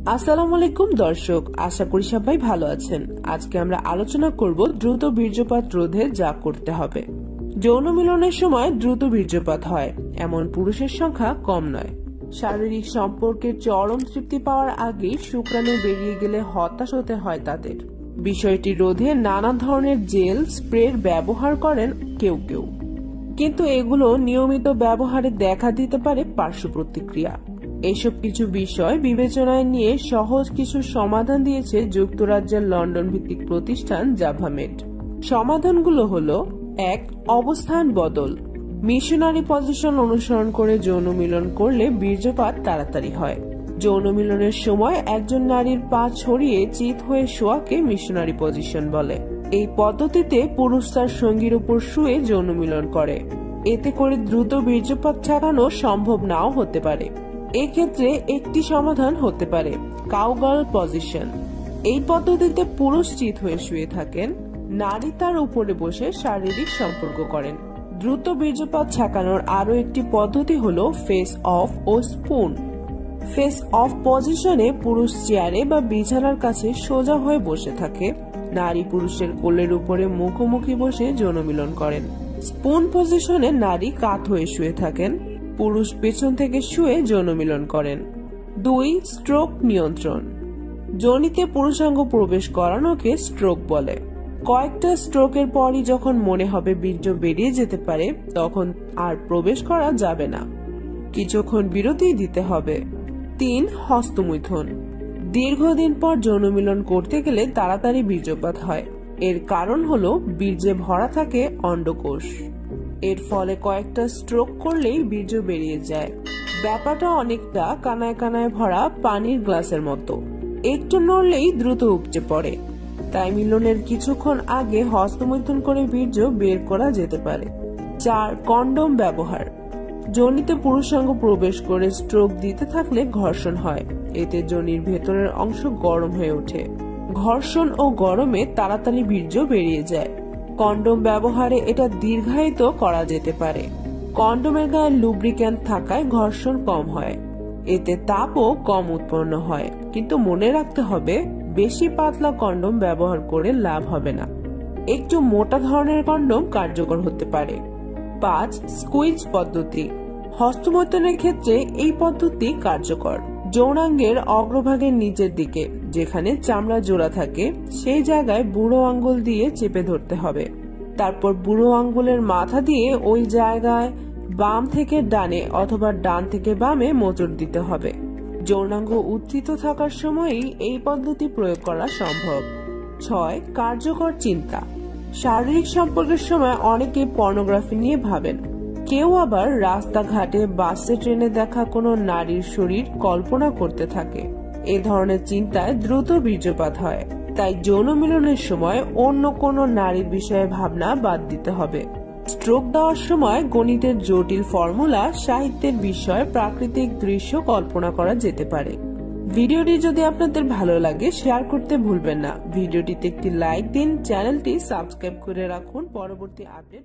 আসসালামু আলাইকুম দর্শক, আশা করি সবাই ভালো আছেন। আজকে আমরা আলোচনা করব দ্রুত বীর্যপাত রোধে যা করতে হবে। যৌন মিলনের সময় দ্রুত বীর্যপাত হয় এমন পুরুষের সংখ্যা কম নয়। শারীরিক সম্পর্কের চরম তৃপ্তি পাওয়ার আগেই শুক্রাণু বেরিয়ে গেলে হতাশ হতে হয় তাদের। বিষয়টি রোধে নানা ধরনের জেল স্প্রের ব্যবহার করেন কেউ কেউ, কিন্তু এগুলো নিয়মিত ব্যবহারে দেখা দিতে পারে পার্শ্ব প্রতিক্রিয়া। এসব কিছু বিষয় বিবেচনায় নিয়ে সহজ কিছু সমাধান দিয়েছে যুক্তরাজ্যের লন্ডন ভিত্তিক প্রতিষ্ঠান জাভামেড। সমাধানগুলো হলো: 1. অবস্থান বদল। মিশনারি পজিশন অনুসরণ করে যৌন মিলন করলে বীর্যপাত তাড়াতাড়ি হয়। যৌন মিলনের সময় একজন নারীর পা ছড়িয়ে চিত হয়ে শোয়াকে মিশনারি পজিশন বলে। এই পদ্ধতিতে পুরুষ তার সঙ্গীর উপর শুয়ে যৌন মিলন করে। এতে করে দ্রুত বীর্যপাত ঠেকানো সম্ভব নাও হতে পারে। এক্ষেত্রে একটি সমাধান হতে পারে কাউগার্ল পজিশন। এই পদ্ধতিতে পুরুষ চিত হয়ে শুয়ে থাকেন, নারী তার উপরে বসে শারীরিক সম্পর্ক করেন। দ্রুত বীর্যপাত ঠেকানোর আরো একটি পদ্ধতি হলো ফেস অফ ও স্পুন। ফেস অফ পজিশনে পুরুষ চেয়ারে বা বিছানার কাছে সোজা হয়ে বসে থাকে, নারী পুরুষের কোলের উপরে মুখোমুখি বসে যৌন মিলন করেন। স্পুন পজিশনে নারী কাত হয়ে শুয়ে থাকেন, পুরুষ পেছন থেকে শুয়ে যৌন মিলন করেন। 2. স্ট্রোক নিয়ন্ত্রণ। যোনিতে পুরুষাঙ্গ প্রবেশ করানোকে স্ট্রোক বলে। কয়েকটা স্ট্রোকের পরই যখন মনে হবে বীর্য বেরিয়ে যেতে পারে, তখন আর প্রবেশ করা যাবে না, কিছুক্ষণ বিরতি দিতে হবে। 3. হস্তমৈথুন। দীর্ঘদিন পর যৌন মিলন করতে গেলে তাড়াতাড়ি বীর্যপাত হয়। এর কারণ হলো বীর্যে ভরা থাকে অন্ডকোষ। এর ফলে কয়েকটা স্ট্রোক করলেই বীর্য বেরিয়ে যায়। ব্যাপারটা অনেকটা কানায় কানায় ভরা পানির গ্লাসের মতো, একটু নড়লেই দ্রুত উপচে পড়ে। তাই মিলনের কিছুক্ষণ আগে হস্তমৈথুন করে বীর্য বের করা যেতে পারে। 4. কন্ডোম ব্যবহার। যোনিতে পুরুষাঙ্গ প্রবেশ করে স্ট্রোক দিতে থাকলে ঘর্ষণ হয়। এতে যোনির ভেতরের অংশ গরম হয়ে ওঠে। ঘর্ষণ ও গরমে তাড়াতাড়ি বীর্য বেরিয়ে যায়। কন্ডোম ব্যবহারে এটা দীর্ঘায়িত করা যেতে পারে। কন্ডোমের গায়ে লুব্রিক্যান্ট থাকায় ঘর্ষণ কম হয়, এতে তাপও কম উৎপন্ন হয়। কিন্তু মনে রাখতে হবে, বেশি পাতলা কন্ডোম ব্যবহার করে লাভ হবে না। একটু মোটা ধরনের কন্ডোম কার্যকর হতে পারে। 5. স্কুইজ পদ্ধতি। হস্তমৈথুনের ক্ষেত্রে এই পদ্ধতি কার্যকর। যৌনাঙ্গের অগ্রভাগের নিচের দিকে যেখানে চামড়া জোড়া থাকে, সেই জায়গায় বুড়ো আঙ্গুল দিয়ে চেপে ধরতে হবে। তারপর বুড়ো আঙ্গুলের মাথা দিয়ে ওই জায়গায় বাম থেকে ডানে অথবা ডান থেকে বামে মোচড় দিতে হবে। যৌনাঙ্গ উত্থিত থাকার সময়ই এই পদ্ধতি প্রয়োগ করা সম্ভব। 6. কার্যকর চিন্তা। শারীরিক সম্পর্কের সময় অনেকে পর্নোগ্রাফি নিয়ে ভাবেন। কেউ আবার রাস্তাঘাটে, বাসে, ট্রেনে দেখা কোনো নারীর শরীর কল্পনা করতে থাকে। এ ধরনের চিন্তায় দ্রুত বীর্যপাত হয়। তাই যৌন মিলনের সময় অন্য কোনো নারীর বিষয়ে ভাবনা বাদ দিতে হবে। স্ট্রোক দেওয়ার সময় গণিতের জটিল ফর্মুলা, সাহিত্যের বিষয়, প্রাকৃতিক দৃশ্য কল্পনা করা যেতে পারে। ভিডিওটি যদি আপনাদের ভালো লাগে শেয়ার করতে ভুলবেন না। ভিডিওটিতে একটি লাইক দিন, চ্যানেলটি সাবস্ক্রাইব করে রাখুন পরবর্তী আপডেট